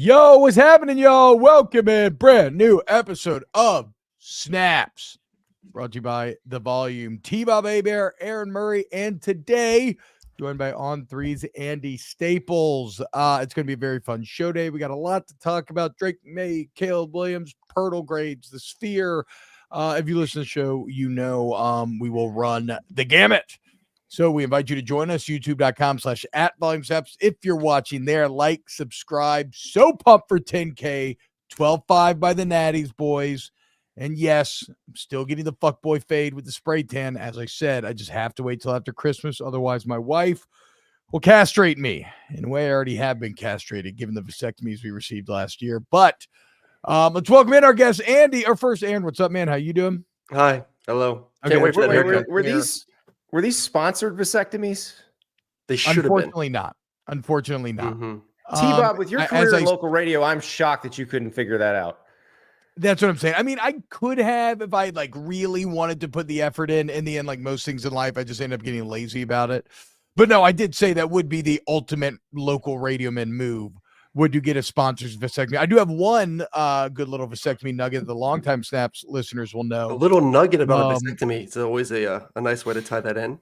Yo, what's happening, y'all? Welcome in. Brand new episode of Snaps. Brought to you by The Volume. T-Bob Hebert, Aaron Murray, and today, joined by On3's Andy Staples. It's going to be a very fun show day. We got a lot to talk about. Drake Maye, Caleb Williams, Pirtle grades, the Sphere. If you listen to the show, you know we will run the gamut. So we invite you to join us, youtube.com/@VolumeSnaps. If you're watching there, like, subscribe. So pumped for 10K, 12-5 by the Natties, boys. And yes, I'm still getting the fuckboy fade with the spray tan. As I said, I just have to wait till after Christmas. Otherwise, my wife will castrate me. In a way, I already have been castrated, given the vasectomies we received last year. But let's welcome in our guest, Andy. Or first, Aaron, what's up, man? How you doing? Hi. Hello. Okay, Can't wait for that haircut. Were these sponsored vasectomies? They should have been. Unfortunately not. Unfortunately not. Mm-hmm. T-Bob, with your career in local radio, I'm shocked that you couldn't figure that out. That's what I'm saying. I mean, I could have if I really wanted to put the effort in. In the end, like most things in life, I just end up getting lazy about it. But no, I did say that would be the ultimate local radio man move. Would you get a sponsor's vasectomy? I do have one good little vasectomy nugget that the longtime Snaps listeners will know. A little nugget about a vasectomy. It's always a nice way to tie that in.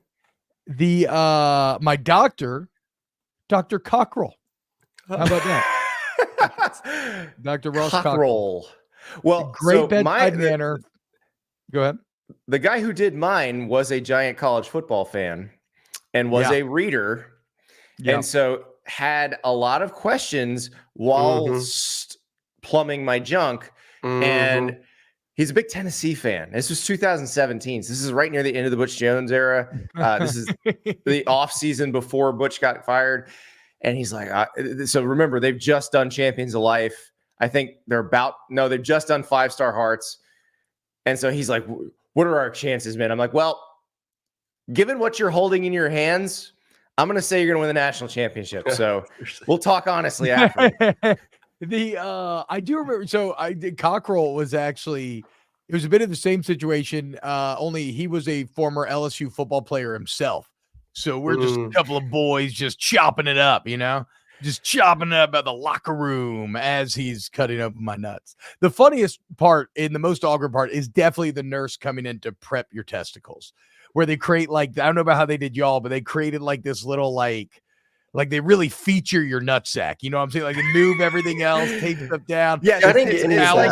My doctor, Dr. Cockrell. How about that? Dr. Ross Cockrell. Well, great bedside manner. Go ahead. The guy who did mine was a giant college football fan and was a reader. Yeah. And so had a lot of questions whilst plumbing my junk. And he's a big Tennessee fan. This was 2017. So this is right near the end of the Butch Jones era. This is the off season before Butch got fired. And he's like, so remember, they've just done Champions of Life. I think they've just done 5-Star Hearts. And so he's like, what are our chances, man? I'm like, well, given what you're holding in your hands, I'm going to say you're going to win the national championship. So we'll talk honestly after. I do remember. So Cockrell was actually, it was a bit of the same situation. Only he was a former LSU football player himself. So we're just a couple of boys just chopping it up, just chopping it up at the locker room as he's cutting open my nuts. The funniest part and the most awkward part is definitely the nurse coming in to prep your testicles, where they create I don't know about how they did y'all, but they created this little like they really feature your nutsack. You know what I'm saying? Like they move everything else, tape stuff down. Yeah, it's like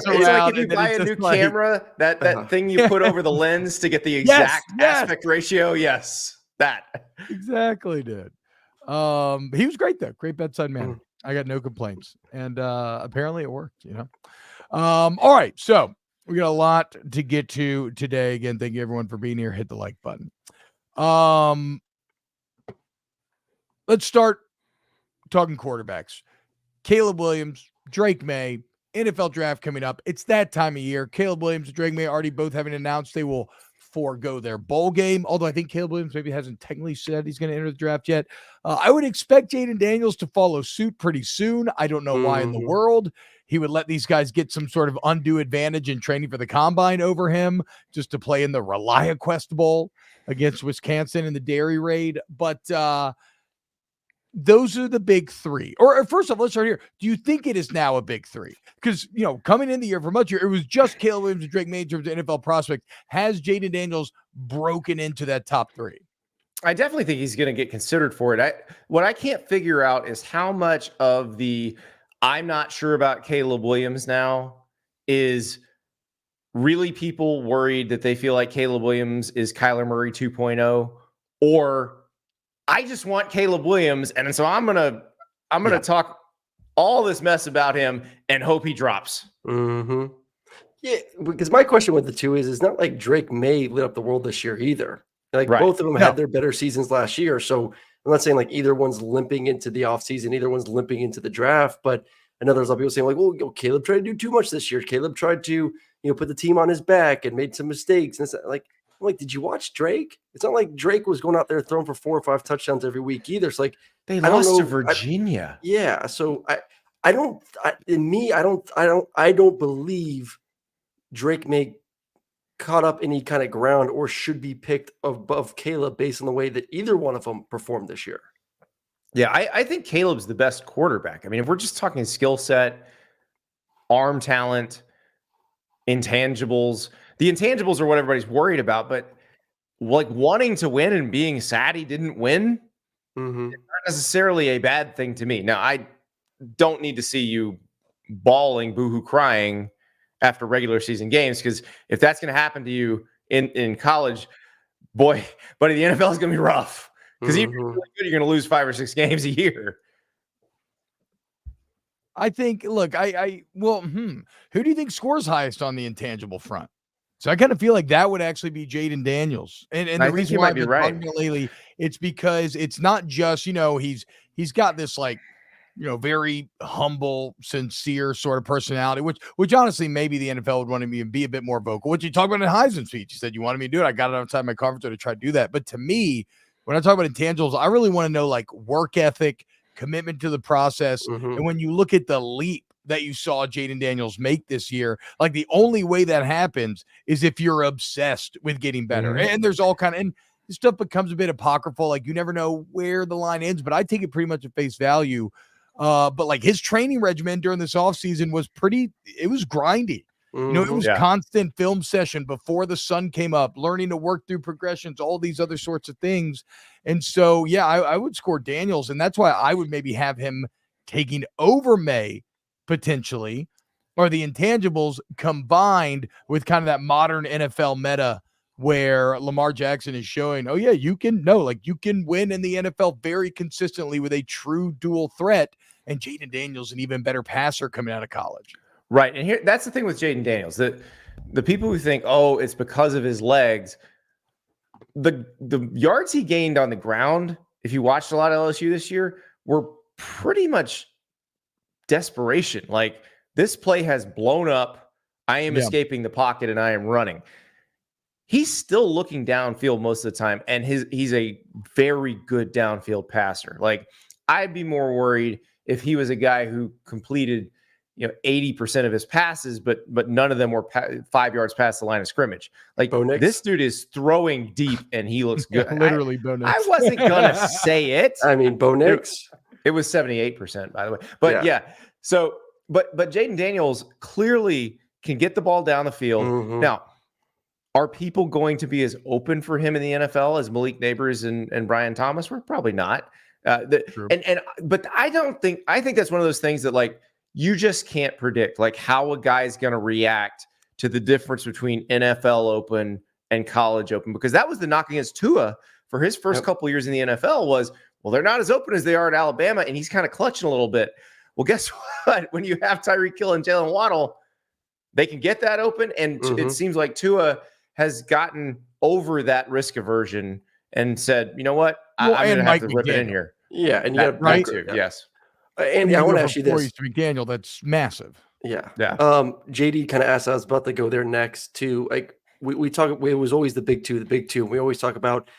if you buy a new camera, that thing you put over the lens to get the exact aspect ratio. Yes, that. Exactly, dude. He was great though. Great bedside manner. I got no complaints. And apparently it worked, All right, so we got a lot to get to today. Again, thank you everyone for being here. Hit the like button. Let's start talking quarterbacks. Caleb Williams, Drake Maye, NFL draft coming up. It's that time of year. Caleb Williams and Drake Maye already both having announced they will forego their bowl game, although I think Caleb Williams maybe hasn't technically said he's going to enter the draft yet. I would expect Jaden Daniels to follow suit pretty soon. I don't know why in the world he would let these guys get some sort of undue advantage in training for the combine over him just to play in the ReliaQuest Bowl against Wisconsin in the Dairy Raid. But those are the big three. Or first off, let's start here. Do you think it is now a big three? Because, coming in the year for much year, it was just Caleb Williams and Drake Maye in terms of NFL prospect. Has Jaden Daniels broken into that top three? I definitely think he's going to get considered for it. What I can't figure out is how much of the I'm not sure about Caleb Williams now is really people worried that they feel like Caleb Williams is Kyler Murray 2.0, or I just want Caleb Williams, and so I'm gonna talk all this mess about him and hope he drops. Yeah, because my question with the two is, it's not like Drake Maye lit up the world this year either. Both of them had their better seasons last year, so I'm not saying either one's limping into the offseason, either one's limping into the draft. But I know there's a lot of people saying well, Caleb tried to do too much this year. Caleb tried to put the team on his back and made some mistakes. And it's did you watch Drake? It's not like Drake was going out there throwing for 4 or 5 touchdowns every week either. It's they lost to Virginia. So I don't believe Drake Maye caught up any kind of ground or should be picked above Caleb based on the way that either one of them performed this year. Yeah, I think Caleb's the best quarterback. I mean, if we're just talking skill set, arm talent, intangibles, the intangibles are what everybody's worried about, but like wanting to win and being sad he didn't win, Mm-hmm. not necessarily a bad thing to me. Now, I don't need to see you bawling, boohoo, crying after regular season games, because if that's going to happen to you in college, boy, buddy, the NFL is going to be rough, because even if you're really good, you're going to lose 5 or 6 games a year. I think, look, who do you think scores highest on the intangible front? So I kind of feel like that would actually be Jaden Daniels. And the reason why I've been talking about lately, it's because it's not just, he's got this like, very humble, sincere sort of personality, which honestly, maybe the NFL would want him to be a bit more vocal. What you talk about in Heisman speech, you said you wanted me to do it. I got it outside my comfort zone to try to do that. But to me, when I talk about intangibles, I really want to know like work ethic, commitment to the process. And when you look at the leap that you saw Jaden Daniels make this year, like the only way that happens is if you're obsessed with getting better. And there's all kind of, and this stuff becomes a bit apocryphal. Like you never know where the line ends, but I take it pretty much at face value. But like his training regimen during this offseason was it was grindy. It was constant film session before the sun came up, learning to work through progressions, all these other sorts of things. And so, yeah, I would score Daniels, and that's why I would maybe have him taking over Maye potentially, or the intangibles combined with kind of that modern NFL meta where Lamar Jackson is showing, oh yeah, you can win in the NFL very consistently with a true dual threat, and Jaden Daniels an even better passer coming out of college. Right. And that's the thing with Jaden Daniels, that the people who think, oh, it's because of his legs, the yards he gained on the ground, if you watched a lot of LSU this year, were pretty much desperation. Like, this play has blown up. I am escaping the pocket and I am running. He's still looking downfield most of the time, and he's a very good downfield passer. Like, I'd be more worried if he was a guy who completed 80% of his passes, but none of them were 5 yards past the line of scrimmage. Like, this dude is throwing deep and he looks good. Literally, Bo Nix. I wasn't gonna say it. I mean, Bo Nix. It was 78%, by the way. But so but Jaden Daniels clearly can get the ball down the field. Now, are people going to be as open for him in the NFL as Malik Neighbors and Brian Thomas were? Probably not. But I think that's one of those things that, like, you just can't predict, like, how a guy's going to react to the difference between NFL open and college open, because that was the knock against Tua for his first couple of years in the NFL was, well, they're not as open as they are at Alabama, and he's kind of clutching a little bit. Well, guess what? When you have Tyreek Hill and Jalen Waddle, they can get that open, and it seems like Tua has gotten over that risk aversion and said, you know what? I'm going to have to rip it in here. Yeah, and you got right too. Yes. Andy, I want to ask you this. To McDaniel, that's massive. Yeah. JD kind of asked us about to go there next too. Like we talk, it was always the big two. We always talk about,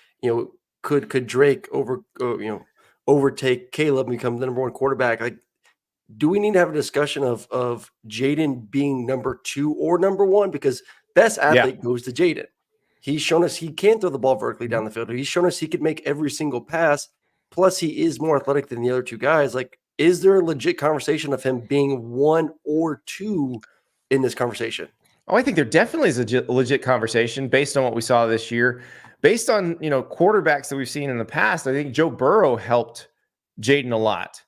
could Drake overtake Caleb and become the number one quarterback? Like, do we need to have a discussion of Jaden being number 2 or number 1? Because best athlete goes to Jaden. He's shown us he can throw the ball vertically down the field. He's shown us he could make every single pass. Plus, he is more athletic than the other 2 guys. Like, is there a legit conversation of him being 1 or 2 in this conversation? Oh, I think there definitely is a legit conversation based on what we saw this year. Based on, quarterbacks that we've seen in the past, I think Joe Burrow helped Jaden a lot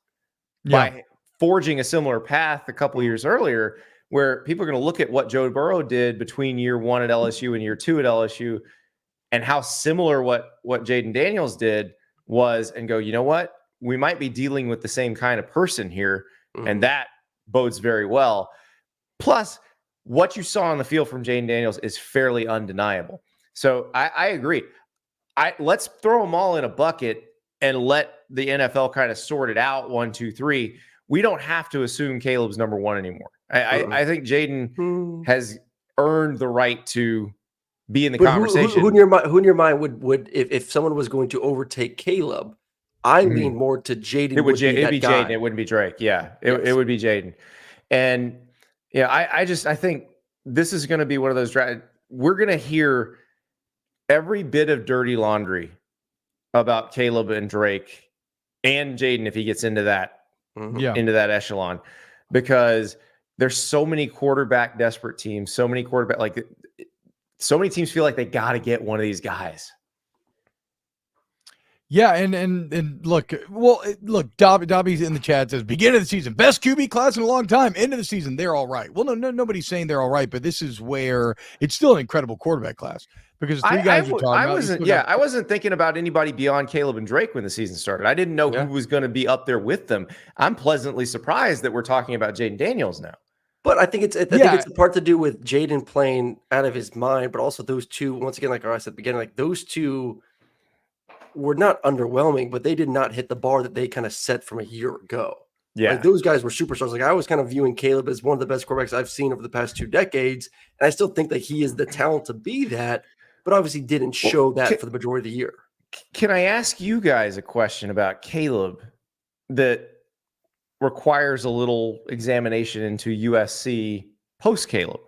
by forging a similar path a couple years earlier, where people are going to look at what Joe Burrow did between year 1 at LSU and year 2 at LSU and how similar what Jaden Daniels did was, and go, you know what? We might be dealing with the same kind of person here, and that bodes very well. Plus, what you saw on the field from Jaden Daniels is fairly undeniable. So I agree. Let's throw them all in a bucket and let the NFL kind of sort it out 1, 2, 3. We don't have to assume Caleb's number 1 anymore. I think Jaden has earned the right to be in the conversation. Who in your mind would if someone was going to overtake Caleb? I lean more to Jaden. It'd be Jaden. It wouldn't be Drake. Yeah, it would be Jaden. And I think this is going to be one of those. We're going to hear every bit of dirty laundry about Caleb and Drake and Jaden if he gets into that into that echelon, because there's so many quarterback desperate teams, so many teams feel like they got to get one of these guys. Yeah, and look, Dobby's in the chat says beginning of the season, best QB class in a long time. End of the season, they're all right. Well, nobody's saying they're all right, but this is where it's still an incredible quarterback class because three guys you're talking about. I wasn't thinking about anybody beyond Caleb and Drake when the season started. I didn't know who was going to be up there with them. I'm pleasantly surprised that we're talking about Jaden Daniels now. But I think it's a part to do with Jaden playing out of his mind, but also those two, once again, like I said at the beginning, like those two were not underwhelming, but they did not hit the bar that they kind of set from a year ago. Yeah. Like those guys were superstars. Like I was kind of viewing Caleb as one of the best quarterbacks I've seen over the past 2 decades. And I still think that he is the talent to be that, but obviously didn't show that for the majority of the year. Can I ask you guys a question about Caleb that requires a little examination into USC post Caleb?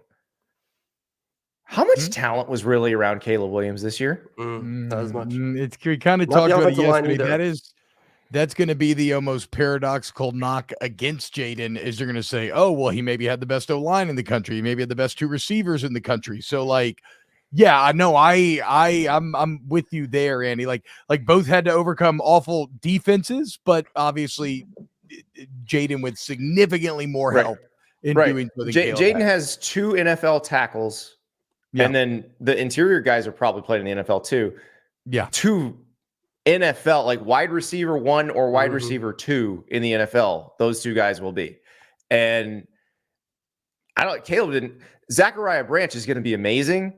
How much talent was really around Caleb Williams this year? Not as much. We kind of talked about it yesterday. That's going to be the almost paradoxical knock against Jaden is they're going to say, oh, well, he maybe had the best O-line in the country. He maybe had the best 2 receivers in the country. So like, yeah, I know I'm with you there, Andy. Like both had to overcome awful defenses, but obviously Jaden with significantly more help in doing so. Jaden has 2 NFL tackles. Yeah. And then the interior guys are probably playing in the NFL too. Yeah. 2 NFL, like wide receiver 1 or wide receiver 2 in the NFL. Those 2 guys will be. And Zachariah Branch is going to be amazing,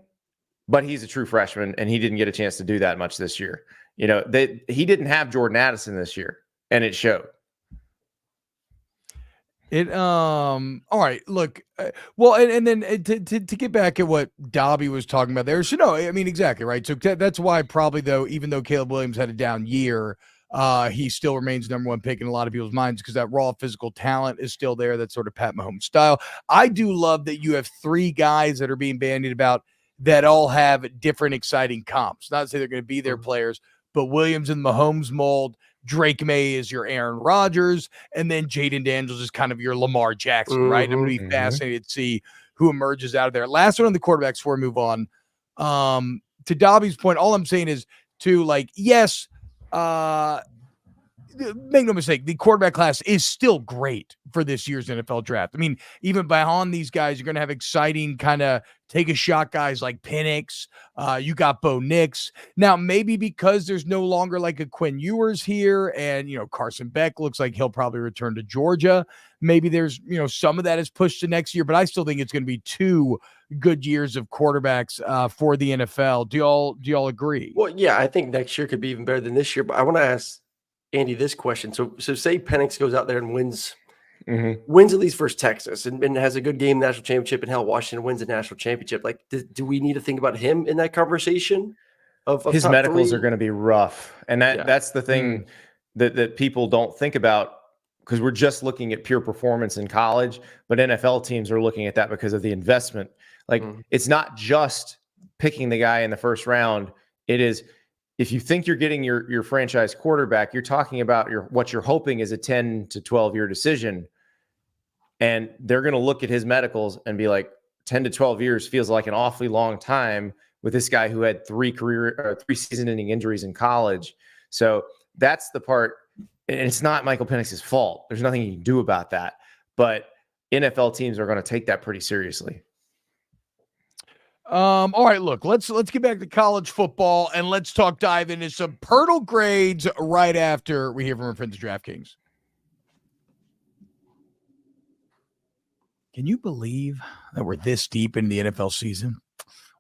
but he's a true freshman and he didn't get a chance to do that much this year. You know, he didn't have Jordan Addison this year and it showed. All right, look, well, and then to get back at what Dobby was talking about there, so no, I mean, exactly right. So that's why probably though, even though Caleb Williams had a down year, he still remains number 1 pick in a lot of people's minds because that raw physical talent is still there. That's sort of Pat Mahomes style. I do love that you have 3 guys that are being bandied about that all have different exciting comps. Not to say they're going to be their players, but Williams in the Mahomes mold. Drake Maye is your Aaron Rodgers, and then Jaden Daniels is kind of your Lamar Jackson, right? I'm going to be fascinated to see who emerges out of there. Last one on the quarterbacks before we move on. To Dobby's point, all I'm saying is yes, make no mistake, the quarterback class is still great for this year's NFL draft. I mean, even beyond these guys, you're going to have exciting kind of take a shot guys like Penix. You got Bo Nix. Now, maybe because there's no longer like a Quinn Ewers here and, Carson Beck looks like he'll probably return to Georgia. Maybe there's, some of that is pushed to next year, but I still think it's going to be 2 good years of quarterbacks for the NFL. Do y'all agree? Well, yeah, I think next year could be even better than this year, but I want to ask Andy this question. So say Penix goes out there and wins at least versus Texas and has a good game, national championship, and hell, Washington wins a national championship. Like, do we need to think about him in that conversation? Of his medicals 3? Are going to be rough, and that's the thing that people don't think about because we're just looking at pure performance in college, but NFL teams are looking at that because of the investment. Like, it's not just picking the guy in the first round. It is. If you think you're getting your franchise quarterback, you're talking about what you're hoping is a 10 to 12 year decision. And they're going to look at his medicals and be like, 10 to 12 years feels like an awfully long time with this guy who had 3 season ending injuries in college. So that's the part. And it's not Michael Penix's fault. There's nothing you can do about that. But NFL teams are going to take that pretty seriously. All right, look, let's get back to college football and let's dive into some Pirtle grades right after we hear from our friends at DraftKings. Can you believe that we're this deep in the NFL season?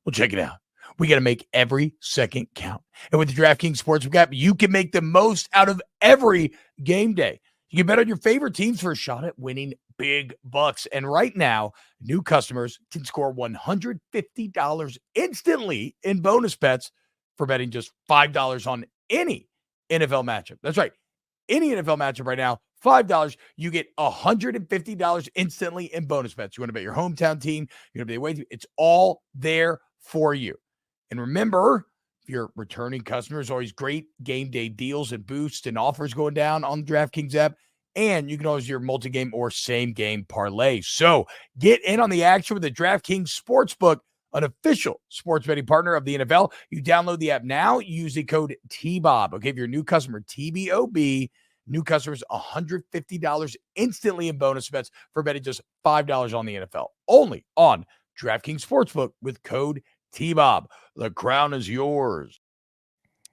Well, check it out. We got to make every second count. And with the DraftKings Sportsbook app, you can make the most out of every game day. You can bet on your favorite teams for a shot at winning big bucks. And right now, new customers can score $150 instantly in bonus bets for betting just $5 on any NFL matchup. That's right. Any NFL matchup right now, $5. You get $150 instantly in bonus bets. You want to bet your hometown team, you want to bet away team. It's all there for you. And remember, If you're returning customers, always great game day deals and boosts and offers going down on the DraftKings app. And you can always do your multi-game or same-game parlay. So get in on the action with the DraftKings Sportsbook, an official sports betting partner of the NFL. You download the app now. Use the code T-Bob. Okay, if you're a new customer, TBOB, new customers, $150 instantly in bonus bets for betting just $5 on the NFL. Only on DraftKings Sportsbook with code T-Bob. The crown is yours.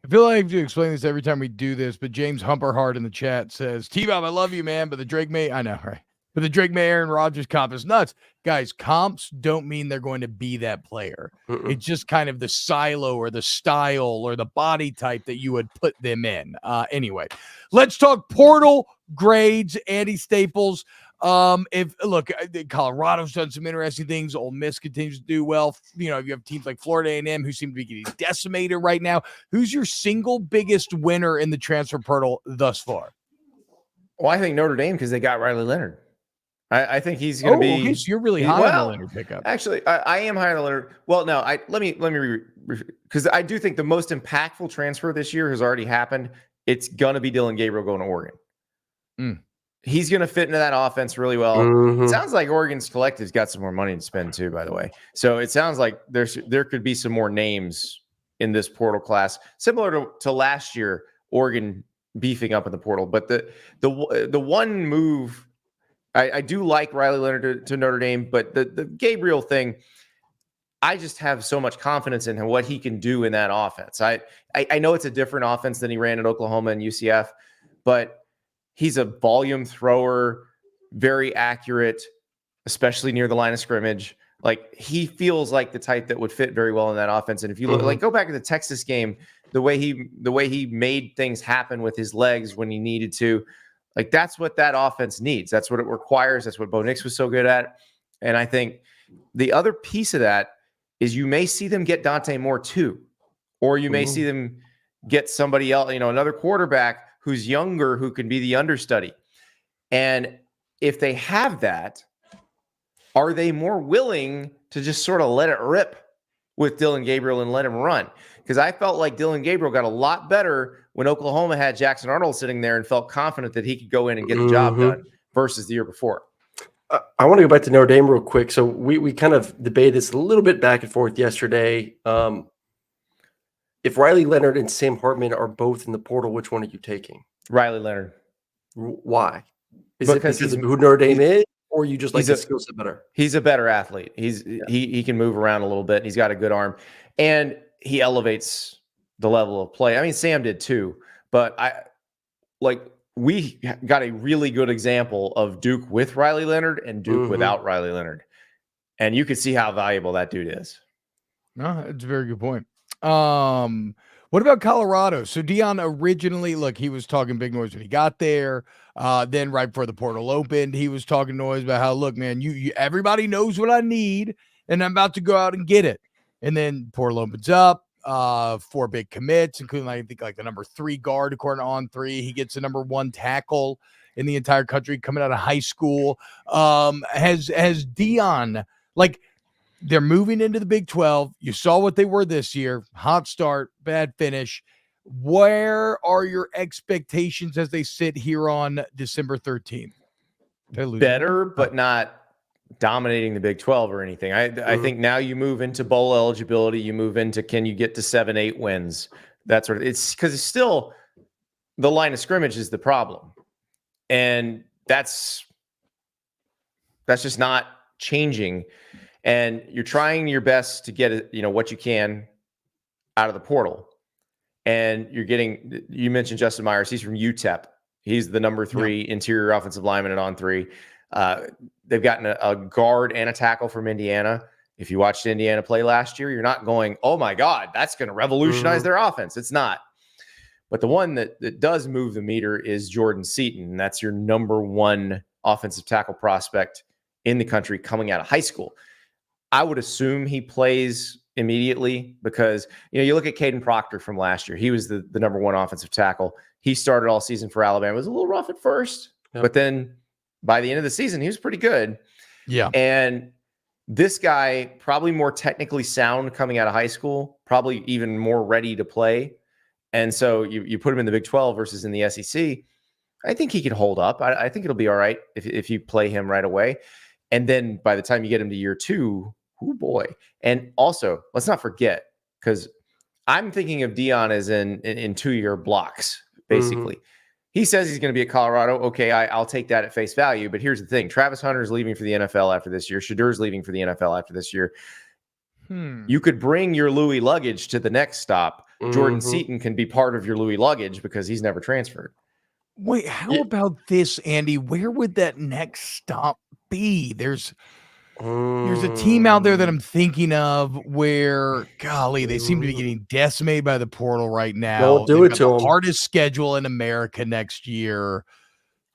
I feel like I have to explain this every time we do this, but James Humperhart in the chat says, T-Bob, I love you, man, but the Drake May, I know, right? But the Drake May, Aaron Rodgers comp is nuts. Guys, comps don't mean they're going to be that player. It's just kind of the silo or the style or the body type that you would put them in. Anyway, let's talk portal grades. Andy Staples. Colorado's done some interesting things. Ole Miss continues to do well. You have teams like Florida A&M who seem to be getting decimated right now. Who's your single biggest winner in the transfer portal thus far? Well, I think Notre Dame because they got Riley Leonard. I think he's going to be. Okay, so you're really high on the Leonard pickup. Actually, I am high on the Leonard. Well, no, let me because I do think the most impactful transfer this year has already happened. It's going to be Dillon Gabriel going to Oregon. He's going to fit into that offense really well. It sounds like Oregon's collective's got some more money to spend too, by the way. So it sounds like there could be some more names in this portal class, similar to last year, Oregon beefing up in the portal. But the one move, I do like Riley Leonard to Notre Dame, but the Gabriel thing, I just have so much confidence in him, what he can do in that offense. I know it's a different offense than he ran at Oklahoma and UCF, but he's a volume thrower, very accurate, especially near the line of scrimmage. Like he feels like the type that would fit very well in that offense. And if you look, go back to the Texas game, the way he made things happen with his legs when he needed to, like that's what that offense needs. That's what it requires. That's what Bo Nix was so good at. And I think the other piece of that is you may see them get Dante Moore too, or you may see them get somebody else, another quarterback who's younger, who can be the understudy. And if they have that, are they more willing to just sort of let it rip with Dillon Gabriel and let him run? Because I felt like Dillon Gabriel got a lot better when Oklahoma had Jackson Arnold sitting there and felt confident that he could go in and get the job done versus the year before. I want to go back to Notre Dame real quick. So we kind of debated this a little bit back and forth yesterday. If Riley Leonard and Sam Hartman are both in the portal, which one are you taking? Riley Leonard. Why? Is it because of who Notre Dame is, or you just like his skill set better? He's a better athlete. He can move around a little bit. He's got a good arm, and he elevates the level of play. I mean, Sam did too, but we got a really good example of Duke with Riley Leonard and Duke without Riley Leonard, and you could see how valuable that dude is. No, it's a very good point. What about Colorado? So Deion originally, he was talking big noise when he got there. Then right before the portal opened, he was talking noise about how, look, man, you everybody knows what I need, and I'm about to go out and get it. And then portal opens up, 4 big commits, including I think the number 3 guard according to On3. He gets the number 1 tackle in the entire country coming out of high school. Has Deion they're moving into the Big 12. You saw what they were this year. Hot start, bad finish. Where are your expectations as they sit here on December 13th? Better, but not dominating the Big 12 or anything. I think now you move into bowl eligibility. You move into, can you get to 7-8 wins? That sort of, it's because it's still the line of scrimmage is the problem. And that's just not changing. And you're trying your best to get what you can out of the portal. And you mentioned Justin Myers. He's from UTEP. He's the number 3 interior offensive lineman at On3. They've gotten a guard and a tackle from Indiana. If you watched Indiana play last year, you're not going, oh my God, that's going to revolutionize their offense. It's not. But the one that does move the meter is Jordan Seaton. And that's your number 1 offensive tackle prospect in the country coming out of high school. I would assume he plays immediately because, you look at Caden Proctor from last year. He was the number 1 offensive tackle. He started all season for Alabama. It was a little rough at first, but then by the end of the season, he was pretty good. Yeah. And this guy, probably more technically sound coming out of high school, probably even more ready to play. And so you put him in the Big 12 versus in the SEC. I think he can hold up. I think it'll be all right if you play him right away. And then by the time you get him to year 2, oh boy. And also, let's not forget, because I'm thinking of Deion as in 2-year blocks, basically. Mm-hmm. He says he's going to be at Colorado. Okay, I'll take that at face value. But here's the thing. Travis Hunter's leaving for the NFL after this year. Shadur's leaving for the NFL after this year. You could bring your Louis luggage to the next stop. Jordan Seaton can be part of your Louis luggage because he's never transferred. Wait, how about this, Andy? Where would that next stop be? There's a team out there that I'm thinking of where, golly, they seem to be getting decimated by the portal right now. Don't do it to them. Hardest schedule in America next year.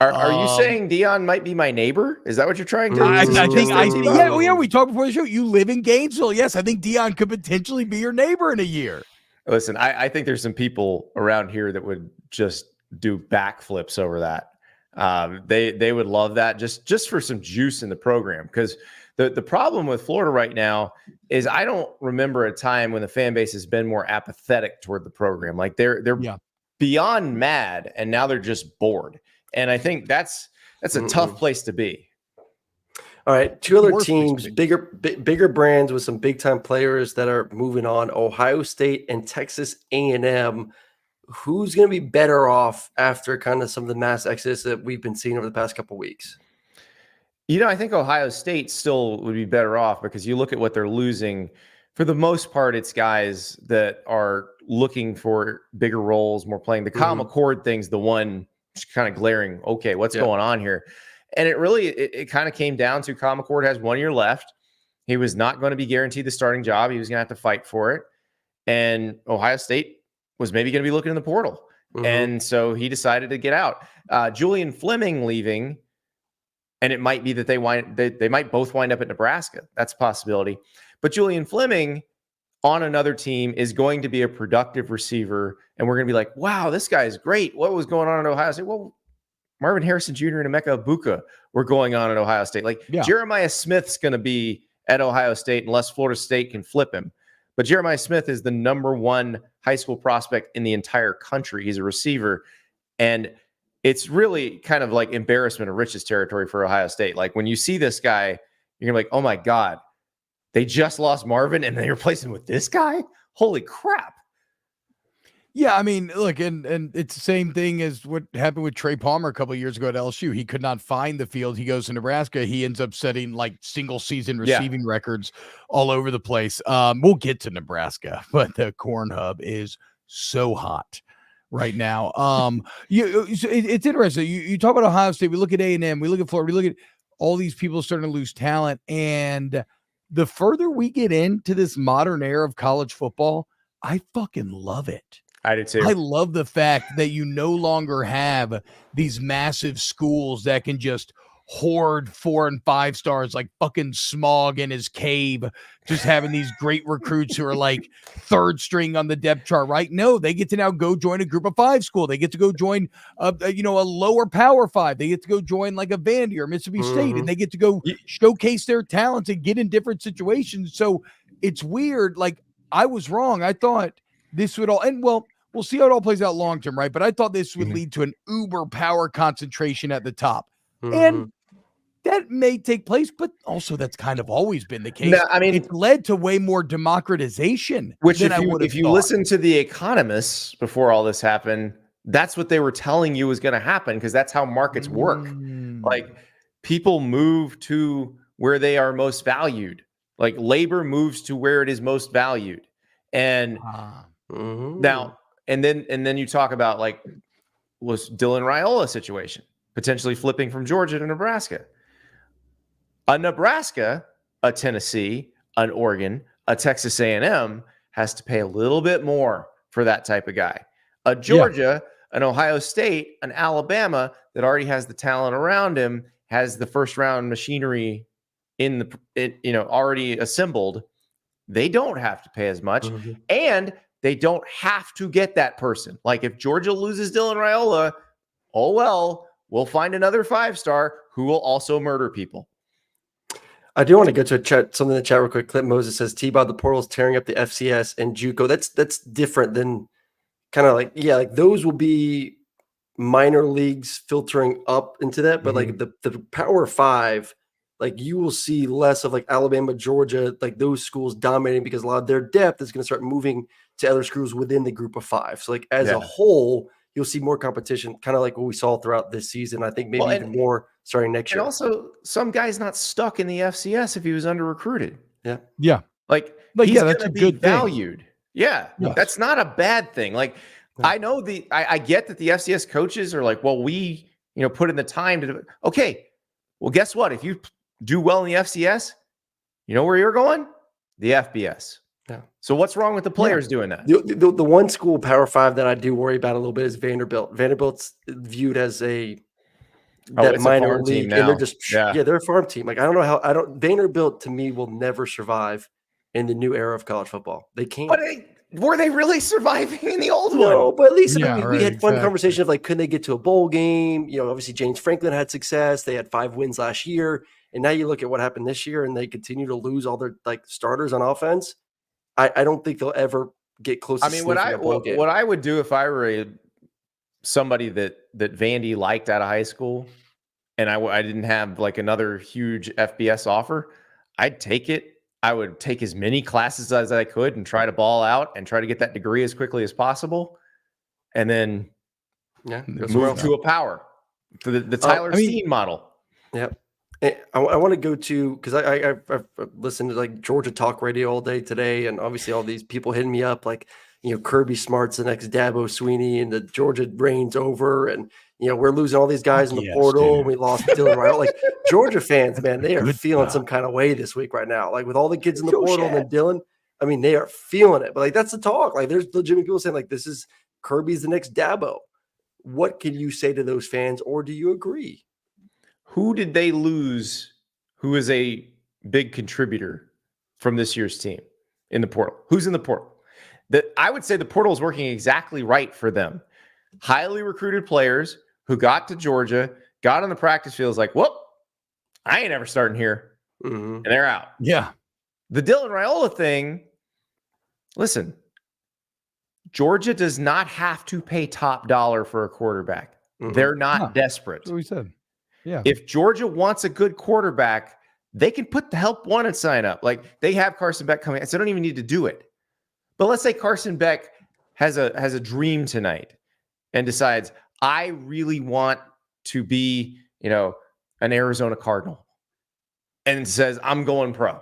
Are you saying Deion might be my neighbor? Is that what you're trying to? We talked before the show. You live in Gainesville. Yes, I think Deion could potentially be your neighbor in a year. Listen, I think there's some people around here that would just do backflips over that. They would love that just for some juice in the program, because the problem with Florida right now is I don't remember a time when the fan base has been more apathetic toward the program. Like they're beyond mad, and now they're just bored. And I think that's a tough place to be. All right, 2 other teams, bigger brands with some big time players that are moving on: Ohio State and Texas A&M. Who's going to be better off after kind of some of the mass exodus that we've been seeing over the past couple of weeks? I think Ohio State still would be better off, because you look at what they're losing. For the most part, it's guys that are looking for bigger roles, more playing. The Kyle McCord thing's the one kind of glaring, okay, what's going on here? And it kind of came down to Kyle McCord has 1 year left. He was not going to be guaranteed the starting job. He was going to have to fight for it. And Ohio State was maybe going to be looking in the portal. And so he decided to get out. Julian Fleming leaving, and it might be that they might both wind up at Nebraska. That's a possibility. But Julian Fleming on another team is going to be a productive receiver, and we're going to be like, wow, this guy is great. What was going on at Ohio State? Well, Marvin Harrison Jr. and Emeka Ibuka were going on at Ohio State. Jeremiah Smith's going to be at Ohio State unless Florida State can flip him. But Jeremiah Smith is the number 1 high school prospect in the entire country. He's a receiver. And it's really kind of like embarrassment of riches territory for Ohio State. Like when you see this guy, you're gonna be like, oh my God, they just lost Marvin and they replaced him with this guy? Holy crap. Yeah, I mean, look, and it's the same thing as what happened with Trey Palmer a couple of years ago at LSU. He could not find the field. He goes to Nebraska. He ends up setting like single season receiving records all over the place. We'll get to Nebraska, but the Corn Hub is so hot right now. It's interesting. You talk about Ohio State. We look at A&M. We look at Florida. We look at all these people starting to lose talent. And the further we get into this modern era of college football, I fucking love it. I do too. I love the fact that you no longer have these massive schools that can just hoard 4 and 5 stars like fucking Smog in his cave, just having these great recruits who are like 3rd string on the depth chart, right? No, they get to now go join a group of 5 school. They get to go join a lower power 5. They get to go join like a Vandy or Mississippi State, and they get to go showcase their talents and get in different situations. So it's weird. Like I was wrong. I thought this would all end well. We'll see how it all plays out long term, right? But I thought this would lead to an uber power concentration at the top. And that may take place, but also that's kind of always been the case. No, I mean, it's led to way more democratization. Which if you listen to the economists before all this happened, that's what they were telling you was going to happen, because that's how markets work. Like people move to where they are most valued. Like labor moves to where it is most valued. And now, and then you talk about like was Dylan Raiola situation, potentially flipping from Georgia to Nebraska. A Nebraska, a Tennessee, an Oregon, a Texas A&M has to pay a little bit more for that type of guy. A Georgia, an Ohio State, an Alabama that already has the talent around him, has the first round machinery already assembled. They don't have to pay as much, and they don't have to get that person. Like if Georgia loses Dylan Raiola, oh well, we'll find another 5-star who will also murder people. I do want to go to something in the chat real quick. Clint Moses says T-Bob, the portal is tearing up the FCS and JUCO. That's different than kind of like those will be minor leagues filtering up into that, but like the Power Five, like you will see less of like Alabama, Georgia, like those schools dominating because a lot of their depth is going to start moving to other schools within the group of five. So like as a whole, you'll see more competition, kind of like what we saw throughout this season. I think maybe even more starting next year. And also, some guy's not stuck in the FCS if he was under recruited. Yeah. Like he's that's a good valued. Thing. Yeah, that's not a bad thing. Like I know I get that the FCS coaches are like, well, we put in the time to do it. Okay, well, guess what? If you do well in the FCS, you know where you're going? The FBS. Yeah. So what's wrong with the players doing that? The one school Power Five that I do worry about a little bit is Vanderbilt. Vanderbilt's viewed as that minor league, and they're just they're a farm team. Like I don't know how Vanderbilt to me will never survive in the new era of college football. They can't. But were they really surviving in the old one? No, but at least we had fun conversation of like, could they get to a bowl game? Obviously James Franklin had success. They had 5 wins last year, and now you look at what happened this year, and they continue to lose all their like starters on offense. I don't think they'll ever get close. I mean, what I would do if I were somebody that Vandy liked out of high school, and I didn't have like another huge FBS offer, I'd take it. I would take as many classes as I could and try to ball out and try to get that degree as quickly as possible, and then move to a power, to the Tyler Steen model. Yep. I want to go to, because I've listened to like Georgia Talk Radio all day today, and obviously all these people hitting me up like, Kirby Smart's the next Dabo Sweeney, and the Georgia reign's over, and we're losing all these guys in the portal, and we lost Dylan Wright. Like Georgia fans, man, they are feeling some kind of way this week right now. Like with all the kids in the portal and then Dylan, I mean, they are feeling it. But like that's the talk. Like there's legitimate people saying like this is Kirby's the next Dabo. What can you say to those fans, or do you agree? Who did they lose who is a big contributor from this year's team in the portal? Who's in the portal? I would say the portal is working exactly right for them. Highly recruited players who got to Georgia, got on the practice field, like, whoop, I ain't ever starting here. And they're out. Yeah. The Dylan Raiola thing, listen, Georgia does not have to pay top dollar for a quarterback. They're not desperate. That's what we said. Yeah. If Georgia wants a good quarterback, they can put the help wanted sign up. Like they have Carson Beck coming. So they don't even need to do it. But let's say Carson Beck has a dream tonight and decides, I really want to be, an Arizona Cardinal, and says, I'm going pro.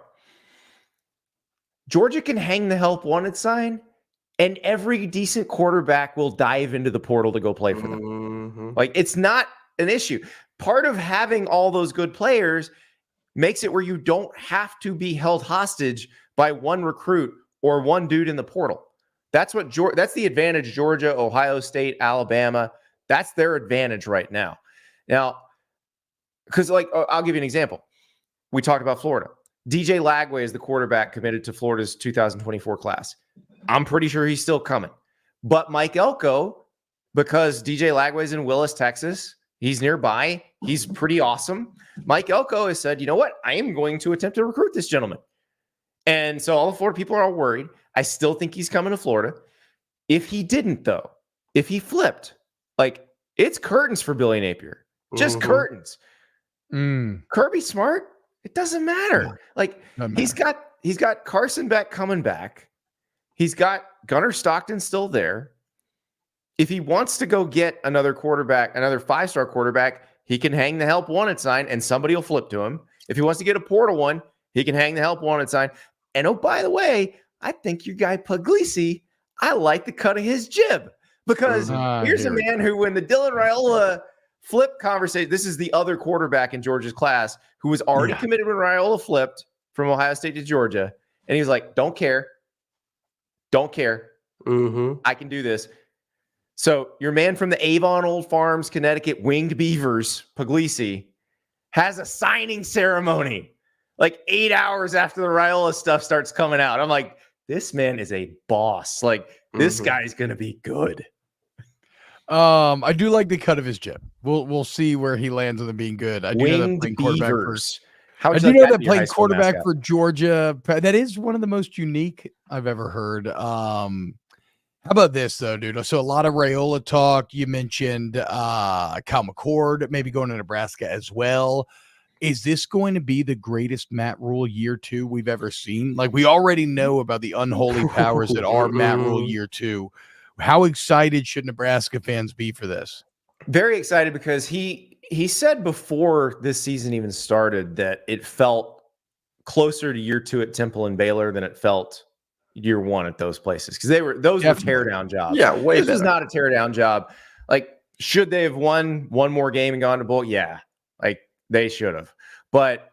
Georgia can hang the help wanted sign, and every decent quarterback will dive into the portal to go play for them. Like it's not an issue. Part of having all those good players makes it where you don't have to be held hostage by one recruit or one dude in the portal. That's the advantage Georgia, Ohio State, Alabama, that's their advantage right now. Now, because I'll give you an example. We talked about Florida. DJ Lagway is the quarterback committed to Florida's 2024 class. I'm pretty sure he's still coming. But Mike Elko, because DJ Lagway's in Willis, Texas, he's nearby. He's pretty awesome. Mike Elko has said, you know what? I am going to attempt to recruit this gentleman. And so all the Florida people are all worried. I still think he's coming to Florida. If he didn't, though, if he flipped, it's curtains for Billy Napier. Just curtains. Kirby Smart, it doesn't matter. He's got Carson Beck coming back. He's got Gunnar Stockton still there. If he wants to go get another quarterback, another 5-star quarterback, he can hang the help wanted sign and somebody will flip to him. If he wants to get a portal one, he can hang the help wanted sign. And oh, by the way, I think your guy Puglisi, I like the cut of his jib, because here's a man who, when the Dylan Raiola flip conversation, this is the other quarterback in Georgia's class who was already committed when Raiola flipped from Ohio State to Georgia. And he was like, don't care. I can do this. So your man from the Avon Old Farms, Connecticut, Winged Beavers, Puglisi, has a signing ceremony 8 hours after the Raiola stuff starts coming out. I'm like, this man is a boss. This guy's going to be good. I do like the cut of his jib. We'll see where he lands on the being good. I do know that playing quarterback first I do know that playing quarterback for Georgia, that is one of the most unique I've ever heard. How about this, though, dude? So a lot of Raiola talk. You mentioned Kyle McCord maybe going to Nebraska as well. Is this going to be the greatest Matt Rule year 2 we've ever seen? Like, we already know about the unholy powers that are Matt Rule year 2. How excited should Nebraska fans be for this? Very excited, because he said before this season even started that it felt closer to year 2 at Temple and Baylor than it felt year 1 at those places, because those were tear down jobs. Yeah, way this better. was not a tear down job. Like, should they have won one more game and gone to bowl? Yeah, like they should have, but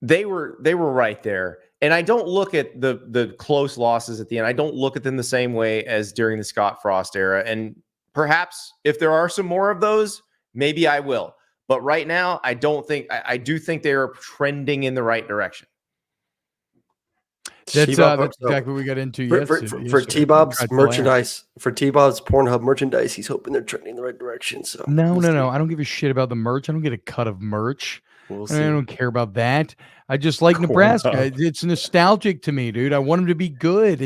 they were right there. And I don't look at the close losses at the end. I don't look at them the same way as during the Scott Frost era. And perhaps if there are some more of those, maybe I will. But right now, I don't think. I do think they are trending in the right direction. That's exactly what we got into for T-Bob's merchandise, for T-Bob's Pornhub merchandise. He's hoping they're trending in the right direction. So no. I don't give a shit about the merch. I don't get a cut of merch. I don't care about that. I just like Nebraska. It's nostalgic to me, dude. I want them to be good.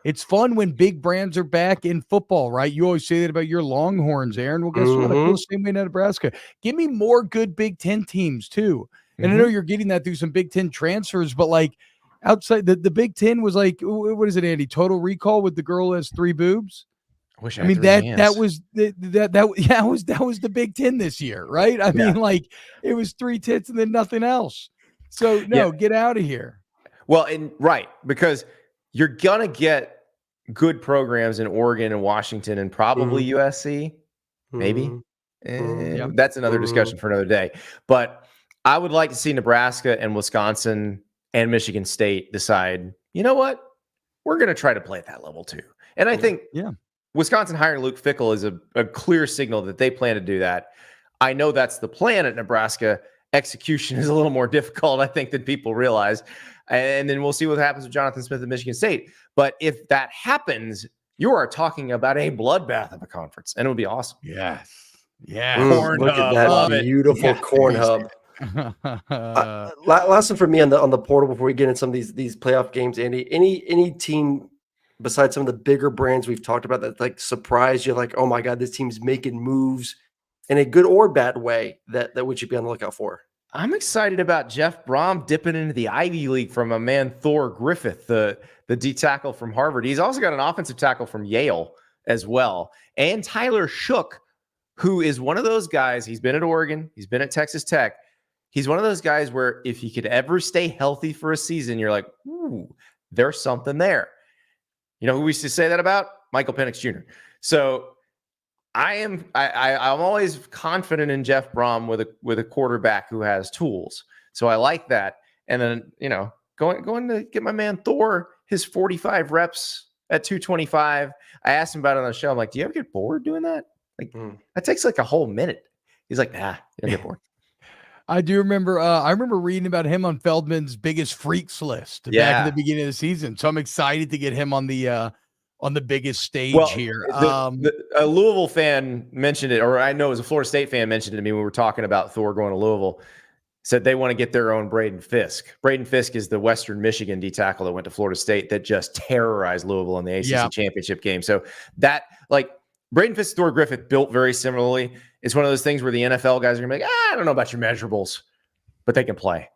It's fun when big brands are back in football, right? You always say that about your Longhorns, Aaron. Well, guess what? I feel the same way in Nebraska. Give me more good Big Ten teams too. And I know you're getting that through some Big Ten transfers, but like outside the Big Ten was like, what is it, Andy? Total Recall with the girl who has 3 boobs. I mean that was the Big Ten this year, right? I mean, like it was 3 tits and then nothing else. So get out of here. Well, because you're gonna get good programs in Oregon and Washington and probably USC, maybe. That's another discussion for another day. But I would like to see Nebraska and Wisconsin and Michigan State decide, you know what, we're gonna try to play at that level too. And I think Wisconsin hiring Luke Fickell is a clear signal that they plan to do that. I know that's the plan at Nebraska. Execution is a little more difficult, I think, than people realize. And then we'll see what happens with Jonathan Smith at Michigan State. But if that happens, you are talking about a bloodbath of a conference, and it would be awesome. Yes. Look at that beautiful corn hub. Last one for me on the portal before we get into some of these playoff games, Andy. Any team besides some of the bigger brands we've talked about that like surprised you, like, oh my God, this team's making moves in a good or bad way that we should be on the lookout for? I'm excited about Jeff Brom dipping into the Ivy League from a man, Thor Griffith, the D tackle from Harvard. He's also got an offensive tackle from Yale as well. And Tyler Shook, who is one of those guys. He's been at Oregon. He's been at Texas Tech. He's one of those guys where if he could ever stay healthy for a season, you're like, ooh, there's something there. You know who we used to say that about? Michael Penix Jr. So I'm always confident in Jeff Brom with a quarterback who has tools. So I like that. And then, going to get my man Thor his 45 reps at 225. I asked him about it on the show. I'm like, do you ever get bored doing that? Like that takes like a whole minute. He's like, nah, you don't get bored. I do remember. I remember reading about him on Feldman's biggest freaks list back at the beginning of the season. So I'm excited to get him on the biggest stage here. A Louisville fan mentioned it, or I know it was a Florida State fan mentioned it to me when we were talking about Thor going to Louisville. Said they want to get their own Braden Fisk. Braden Fisk is the Western Michigan D tackle that went to Florida State that just terrorized Louisville in the ACC championship game. So that, like, Braden Fisk, Thor Griffith built very similarly. It's one of those things where the NFL guys are going to be like, I don't know about your measurables, but they can play.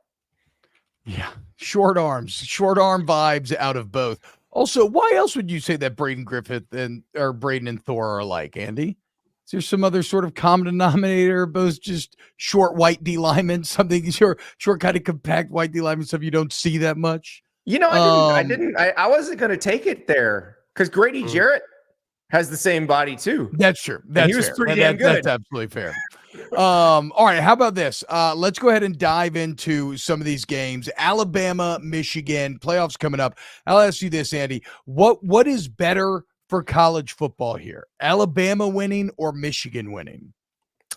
Yeah. Short arm vibes out of both. Also, why else would you say that Braden and Thor are alike, Andy? Is there some other sort of common denominator? Both just short white D linemen, something short kind of compact white D linemen, stuff you don't see that much. I wasn't going to take it there because Grady Jarrett has the same body too. That's true. He was pretty damn good. That's absolutely fair. All right. How about this? Let's go ahead and dive into some of these games. Alabama, Michigan, playoffs coming up. I'll ask you this, Andy. What is better for college football here? Alabama winning or Michigan winning?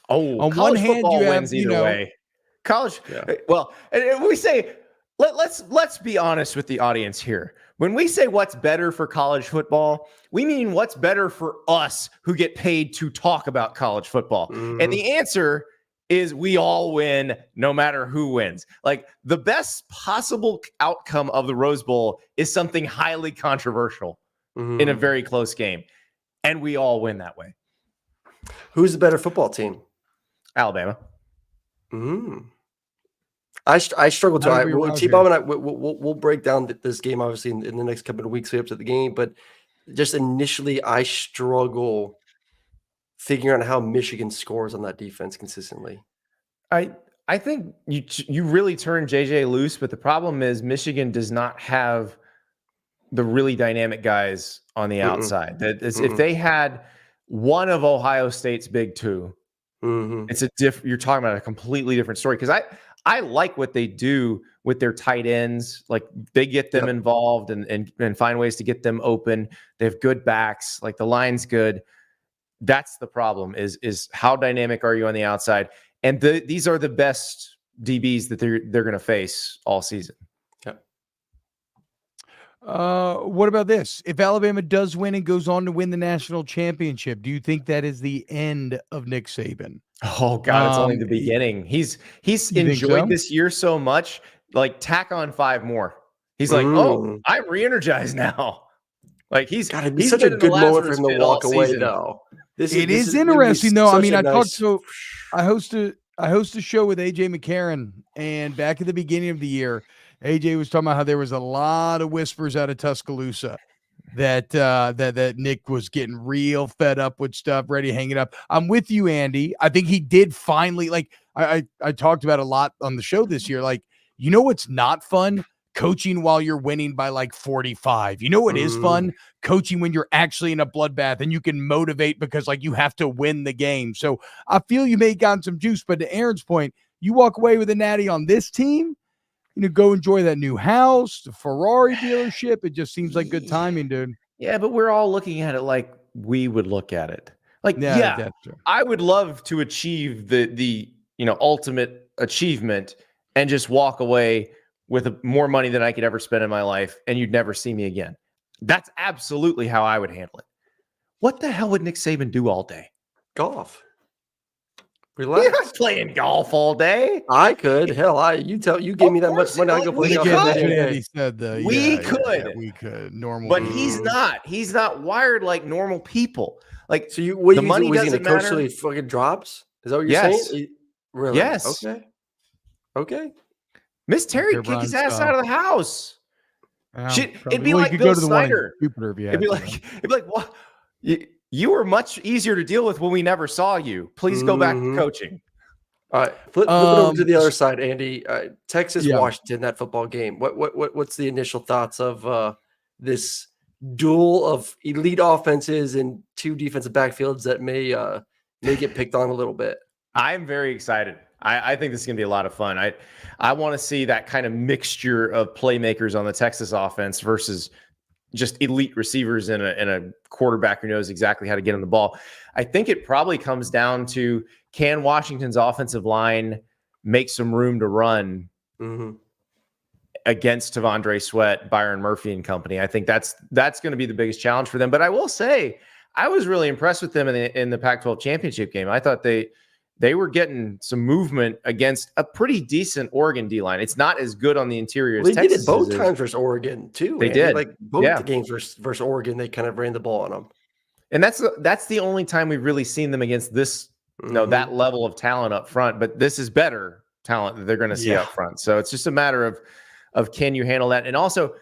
Oh, on one hand, you have either way. College. Yeah. Well, and we say let's be honest with the audience here. When we say what's better for college football, we mean what's better for us who get paid to talk about college football. And the answer is we all win no matter who wins. Like the best possible outcome of the Rose Bowl is something highly controversial in a very close game. And we all win that way. Who's the better football team? Alabama. I struggle to. T-Bob and I we'll break down this game obviously in the next couple of weeks up to the game, but just initially I struggle figuring out how Michigan scores on that defense consistently. I think you really turn JJ loose, but the problem is Michigan does not have the really dynamic guys on the outside. If they had one of Ohio State's big two, it's you're talking about a completely different story. Because I like what they do with their tight ends. Like they get them involved and find ways to get them open. They have good backs. Like the line's good. That's the problem is how dynamic are you on the outside? And these are the best DBs that they're going to face all season. What about this? If Alabama does win and goes on to win the national championship, do you think that is the end of Nick Saban? Oh God, it's only the beginning. He's enjoyed this year so much. Like tack on 5 more. He's like, oh, I'm re-energized now. Like he's such a good moment for him to walk away though. It is interesting though. I mean, I host a show with AJ McCarron, and back at the beginning of the year, AJ was talking about how there was a lot of whispers out of Tuscaloosa that Nick was getting real fed up with stuff, ready to hang it up. I'm with you, Andy. I think he did finally, like I talked about a lot on the show this year. Like, you know what's not fun? Coaching while you're winning by like 45. You know what is fun? Coaching when you're actually in a bloodbath and you can motivate because like you have to win the game. So I feel you may have gotten some juice, but to Aaron's point, you walk away with a natty on this team, go enjoy that new house, the Ferrari dealership. It just seems like good timing, dude. Yeah, but we're all looking at it like we would look at it. Like, yeah, I would love to achieve the ultimate achievement and just walk away with more money than I could ever spend in my life, and you'd never see me again. That's absolutely how I would handle it. What the hell would Nick Saban do all day? Golf. Relax. You're not playing golf all day. I could. Hell, you gave me that much money. I go play golf. He said we could. We could. Normal. But he's not. He's not wired like normal people. Like, so the money doesn't matter. Coach till he fucking drops? Is that what you're saying? Really? Yes. Okay. Miss Terry kick his ass out of the house. It'd be like Bill Snyder. It'd be like, what? You were much easier to deal with when we never saw you. Please go back to coaching. All right, flip it over to the other side, Andy. Texas, Washington, that football game. What's the initial thoughts of this duel of elite offenses and 2 defensive backfields that may get picked on a little bit? I'm very excited. I think this is going to be a lot of fun. I want to see that kind of mixture of playmakers on the Texas offense versus just elite receivers and a quarterback who knows exactly how to get on the ball. I think it probably comes down to, can Washington's offensive line make some room to run against Tavondre Sweat, Byron Murphy and company? I think that's going to be the biggest challenge for them. But I will say, I was really impressed with them in the Pac-12 championship game. I thought they were getting some movement against a pretty decent Oregon D-line. It's not as good on the interior as Texas. They did it both times versus Oregon, too. They did. Like both the games versus Oregon, they kind of ran the ball on them. And that's the only time we've really seen them against this, that level of talent up front. But this is better talent that they're going to see up front. So it's just a matter of can you handle that? And also,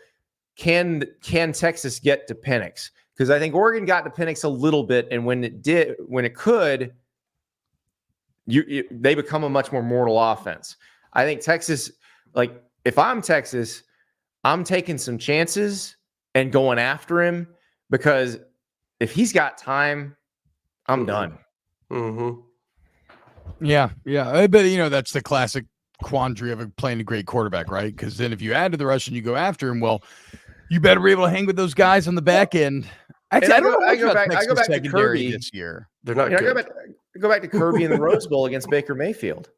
can Texas get to Penix? Because I think Oregon got to Penix a little bit, and when it could, they become a much more mortal offense. I think Texas, like if I'm Texas, I'm taking some chances and going after him, because if he's got time, I'm done. Yeah. But that's the classic quandary of playing a great quarterback, right? Because then if you add to the rush and you go after him, well, you better be able to hang with those guys on the back end. Actually, I go back to Kirby this year. They're not good. Go back to Kirby in the Rose Bowl against Baker Mayfield.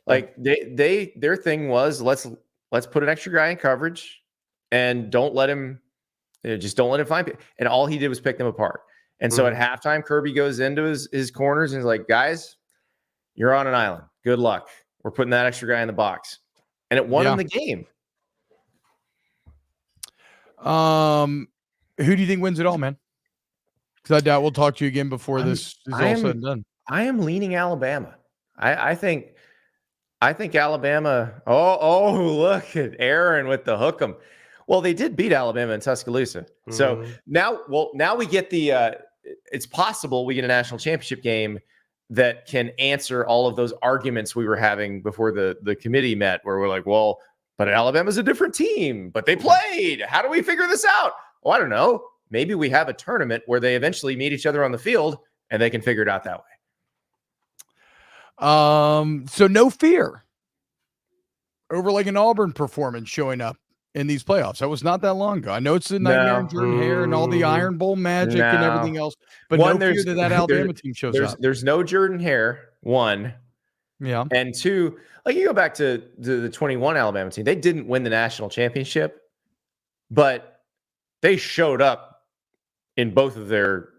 Like their thing was let's put an extra guy in coverage and don't let him find people. And all he did was pick them apart. And so at halftime, Kirby goes into his corners and is like, guys, You're on an island. Good luck. We're putting that extra guy in the box. And it won him the game. Who do you think wins it all, man? Because I doubt we'll talk to you again before this is all said and done. I am leaning Alabama. I think Alabama. Oh, look at Aaron with the hook 'em. Well, they did beat Alabama in Tuscaloosa. So now we get the. It's possible we get a national championship game that can answer all of those arguments we were having before the committee met, where we're like, well, but Alabama's a different team, but they played. How do we figure this out? Oh, I don't know. Maybe we have a tournament where they eventually meet each other on the field and they can figure it out that way. So no fear over like an Auburn performance showing up in these playoffs. That was not that long ago. I know it's the nightmare and Jordan Hare and all the Iron Bowl magic and everything else, but no fear that Alabama team shows up. There's no Jordan Hare, one. Yeah. And two, like you go back to the 21 Alabama team, they didn't win the national championship, but they showed up in both of their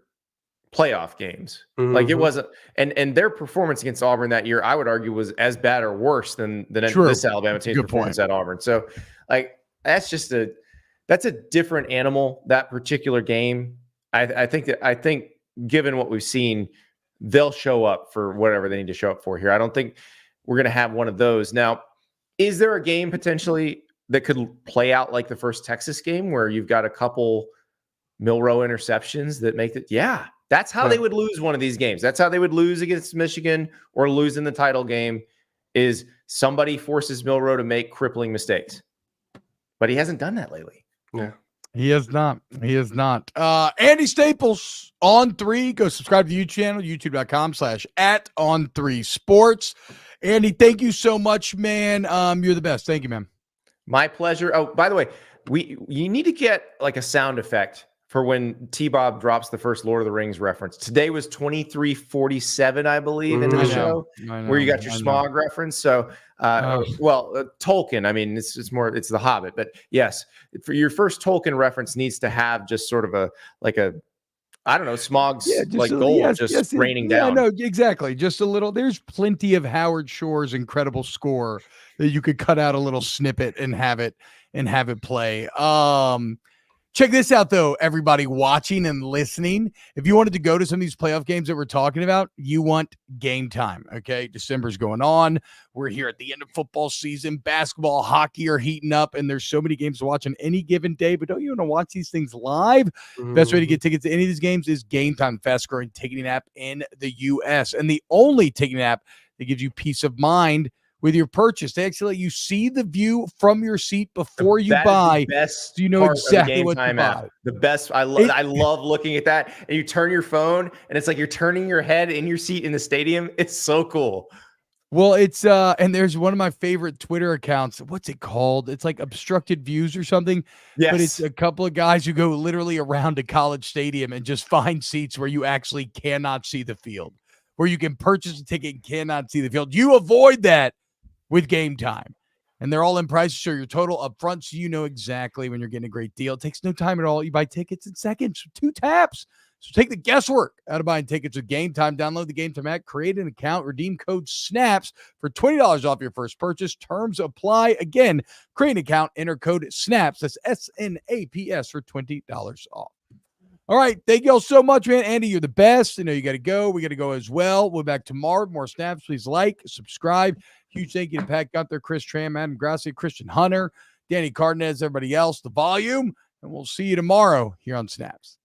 playoff games. Like it wasn't, and their performance against Auburn that year, I would argue, was as bad or worse than this Alabama team's performance at Auburn. So like that's a different animal, that particular game. I think given what we've seen, they'll show up for whatever they need to show up for here. I don't think we're going to have one of those. Now, is there a game potentially that could play out like the first Texas game where you've got a couple Milroe interceptions that make it? Yeah, that's how they would lose one of these games. That's how they would lose against Michigan or lose in the title game, is somebody forces Milroe to make crippling mistakes. But he hasn't done that lately. Yeah. He has not. Andy Staples, On3. Go subscribe to the YouTube channel, youtube.com/@On3Sports. Andy, thank you so much, man. You're the best. Thank you, man. My pleasure. Oh, by the way, you need to get like a sound effect for when T-Bob drops the first Lord of the Rings reference. Today was 2347, I believe, in the show, where you got your Smog reference. So, Tolkien. I mean, it's the Hobbit, but yes, for your first Tolkien reference needs to have just sort of I don't know, Smog's gold raining down. No, exactly. Just a little. There's plenty of Howard Shore's incredible score that you could cut out a little snippet and have it play. Check this out, though, everybody watching and listening. If you wanted to go to some of these playoff games that we're talking about, you want Game Time, okay? December's going on. We're here at the end of football season. Basketball, hockey are heating up, and there's so many games to watch on any given day, but don't you want to watch these things live? Best way to get tickets to any of these games is Game Time, fast-growing ticketing app in the U.S., and the only ticketing app that gives you peace of mind with your purchase. They actually let you see the view from your seat before you buy, so you know exactly what to buy. The best. I love looking at that. And you turn your phone, and it's like you're turning your head in your seat in the stadium. It's so cool. Well, it's and there's one of my favorite Twitter accounts. What's it called? It's like Obstructed Views or something. Yes. But it's a couple of guys who go literally around a college stadium and just find seats where you actually cannot see the field, where you can purchase a ticket and cannot see the field. You avoid that with Game Time. And they're all in price, so your total up front, so you know exactly when you're getting a great deal. It takes no time at all. You buy tickets in seconds, 2 taps. So take the guesswork out of buying tickets with Game Time. Download the Game Time app, create an account, redeem code SNAPS for $20 off your first purchase. Terms apply. Again, create an account, enter code SNAPS. That's SNAPS for $20 off. All right. Thank you all so much, man. Andy, you're the best. I know you got to go. We got to go as well. We'll be back tomorrow. More snaps. Please like, subscribe. Huge thank you to Pat Gunther, Chris Tram, Adam Grassi, Christian Hunter, Danny Cardenas, everybody else, the volume. And we'll see you tomorrow here on Snaps.